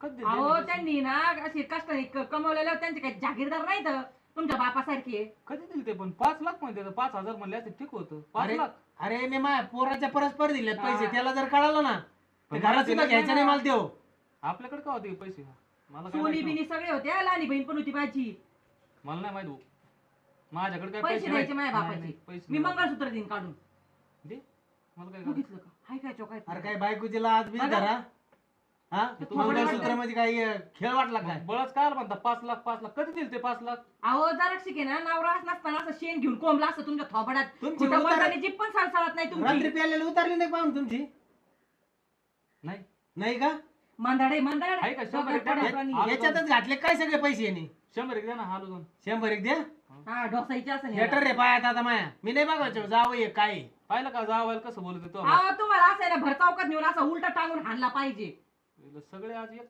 कधी अहो दिले पैसे? त्यांनी ना असे कष्टाने कमवलेलं त्यांचे काही जागीरदार नाहीत तुमच्या बापासारखे. कधी दिले ते पण 5 लाख म्हणते 5,000 म्हणले असते ठीक होतं 5 अरे लाख. अरे मी माझ्या पोराच्या परस्पर दिलेत पैसे, हा. त्याला जर कळालं ना पण तर घरात मला सुद्धा दिलं घ्यायचं नाही नाही मला देव. आपल्याकडे का होते पैसे मला काय सोनी माहित बिनी सगळे होते लहानी बहीण पण होती माझी. नव्हतं. मला नाही माहित भाऊ. माझ्याकडे काय पैसे द्यायचे माझ्या नाही, बापाचे. नाही, पैसे मी नाही. मंगळसूत्र देईन काढून. दे मला काय करायचं? बघितलं का हाय काय चोकाय. अरे काय बायकोची लाज बीज बघा. धरा. हा तू मंगळसूत्र बघा. म्हणजे काय खेळ वाटला काय? बळच काय म्हणता 5 लाख 5 लाख कधी दिले ते 5 लाख? अहो जरा शिके ना नवरा नसताना असं शेण घेऊन कोंबला असं तुमच्या थोबड्यात. तुमची कुठं उतार- बोलताना जीभ पण सळसळत नाही रात्री तुमची. प्यालेली उतरली नाही पाहून तुमची? नाही नाही का? मांदाडे आहे का? शंभर एक द्या ना. मांदाडे. याच्यातच घातले काय सगळे पैसे यांनी? 100 एक द्या ना हालू जाऊन. 100 एक द्या. हा ढोसायची असं लेटर रे पायात आता माया, मी नाही बघायचं जावं हे काय. पाहिलं का जावायला कसं बोलत तो अहो तुम्हाला असं आहे ना भर चौकात नेऊन असं उलट टांगून हाणला पाहिजे. सगळे आज एक